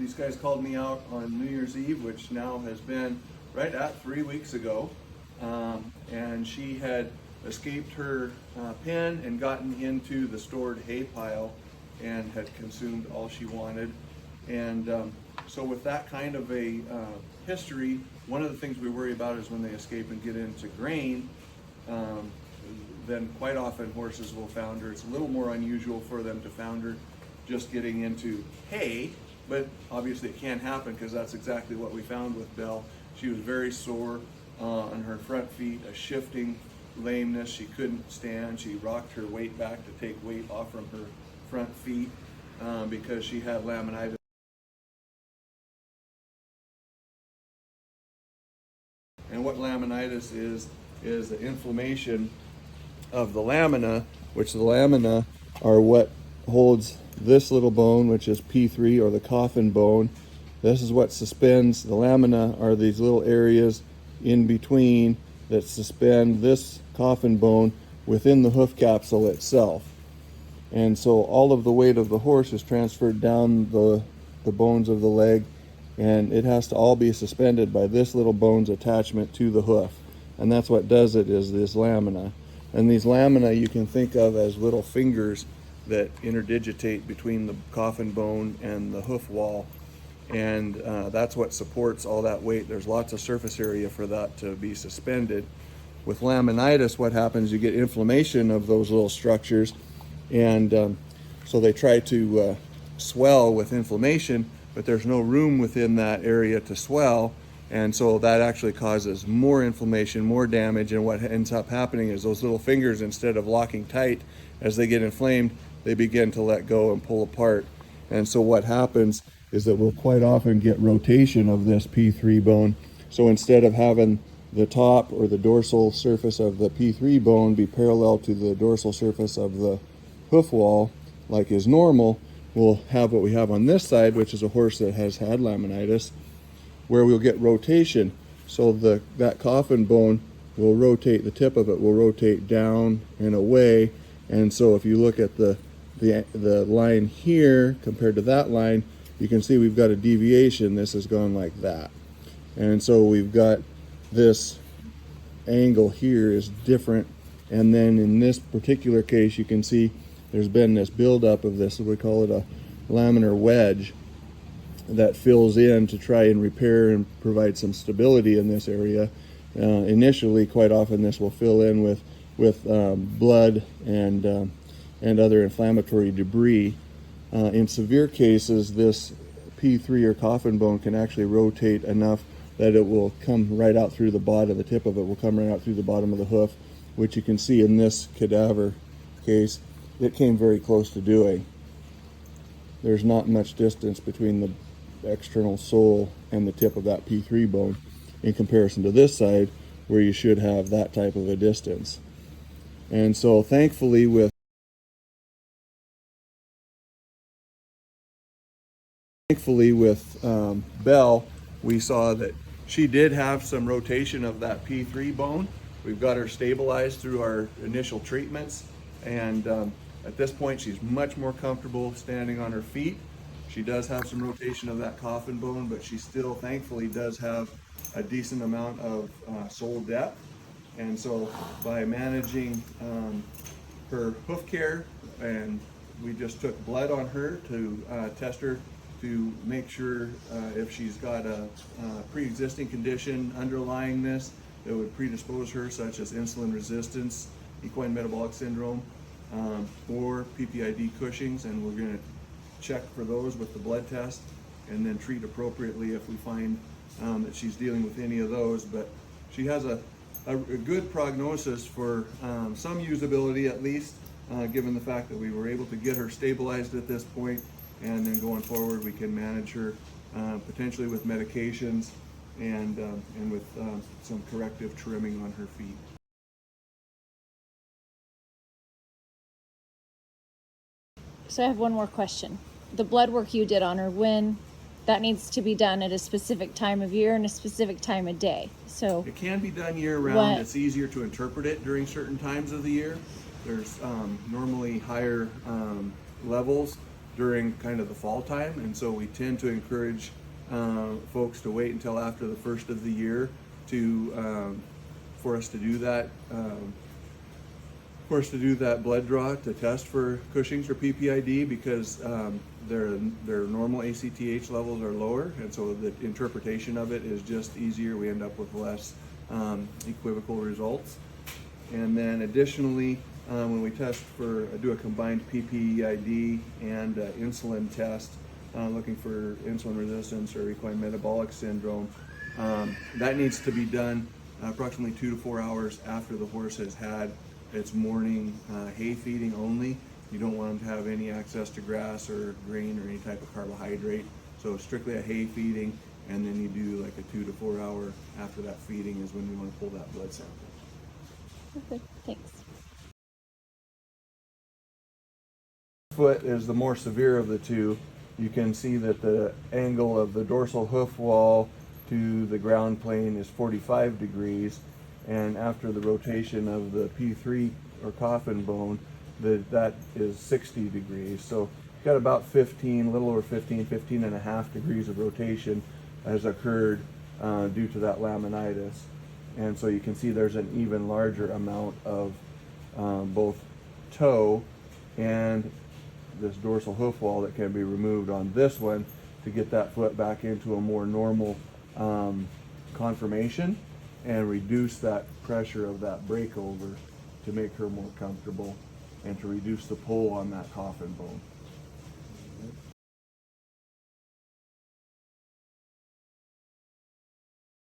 these guys called me out on New Year's Eve, which now has been right at 3 weeks ago. And she had escaped her pen and gotten into the stored hay pile and had consumed all she wanted. And so with that kind of a history, one of the things we worry about is when they escape and get into grain, then quite often horses will founder. It's a little more unusual for them to founder just getting into hay, but obviously it can happen because that's exactly what we found with Belle. She was very sore on her front feet, a shifting lameness. She couldn't stand. She rocked her weight back to take weight off from her front feet because she had laminitis. And what laminitis is the inflammation of the lamina, which the lamina are what holds this little bone, which is P3 or the coffin bone. This is what suspends the lamina, are these little areas in between that suspend this coffin bone within the hoof capsule itself. And so all of the weight of the horse is transferred down the bones of the leg, and it has to all be suspended by this little bone's attachment to the hoof. And that's what does it, is this lamina. And these lamina you can think of as little fingers that interdigitate between the coffin bone and the hoof wall. And that's what supports all that weight. There's lots of surface area for that to be suspended. With laminitis, what happens, you get inflammation of those little structures, and so they try to swell with inflammation, but there's no room within that area to swell, and so that actually causes more inflammation, more damage. And what ends up happening is those little fingers, instead of locking tight as they get inflamed, they begin to let go and pull apart. And so what happens is that we'll quite often get rotation of this P3 bone. So instead of having the top or the dorsal surface of the P3 bone be parallel to the dorsal surface of the hoof wall, like is normal, we'll have what we have on this side, which is a horse that has had laminitis, where we'll get rotation. So that coffin bone will rotate, the tip of it will rotate down and away. And so if you look at the line here compared to that line, you can see we've got a deviation. This has gone like that. And so we've got this angle here is different. And then in this particular case, you can see there's been this buildup of this, we call it a laminar wedge, that fills in to try and repair and provide some stability in this area. Initially, quite often this will fill in with blood and other inflammatory debris. In severe cases, this P3 or coffin bone can actually rotate enough that it will come right out through the bottom, the tip of it will come right out through the bottom of the hoof, which you can see in this cadaver case, it came very close to doing. There's not much distance between the external sole and the tip of that P3 bone in comparison to this side, where you should have that type of a distance. And so thankfully with Belle, we saw that she did have some rotation of that P3 bone. We've got her stabilized through our initial treatments, and at this point she's much more comfortable standing on her feet. She does have some rotation of that coffin bone, but she still thankfully does have a decent amount of sole depth. And so by managing her hoof care, and we just took blood on her to test her to make sure if she's got a pre-existing condition underlying this that would predispose her, such as insulin resistance, equine metabolic syndrome, or PPID Cushing's, and we're going to check for those with the blood test and then treat appropriately if we find that she's dealing with any of those. But she has a good prognosis for some usability, at least, given the fact that we were able to get her stabilized at this point, and then going forward we can manage her potentially with medications and with some corrective trimming on her feet. So I have one more question. The blood work you did on her, when that needs to be done at a specific time of year and a specific time of day. So it can be done year round. It's easier to interpret it during certain times of the year. There's normally higher levels during kind of the fall time, and so we tend to encourage folks to wait until after the first of the year to for us to do that. For us to do that blood draw to test for Cushing's or PPID, because their normal ACTH levels are lower, and so the interpretation of it is just easier. We end up with less equivocal results. And then additionally, when we test for do a combined PPID and insulin test, looking for insulin resistance or equine metabolic syndrome, that needs to be done approximately 2 to 4 hours after the horse has had its morning hay feeding only. You don't want them to have any access to grass or grain or any type of carbohydrate. So strictly a hay feeding, and then you do like a 2 to 4 hour after that feeding is when you want to pull that blood sample. Okay, thanks. Foot is the more severe of the two. You can see that the angle of the dorsal hoof wall to the ground plane is 45 degrees, and after the rotation of the P3 or coffin bone, that is 60 degrees. So you've got about 15, a little over 15 and a half degrees of rotation has occurred due to that laminitis. And so you can see there's an even larger amount of both toe and this dorsal hoof wall that can be removed on this one to get that foot back into a more normal conformation and reduce that pressure of that breakover to make her more comfortable and to reduce the pull on that coffin bone.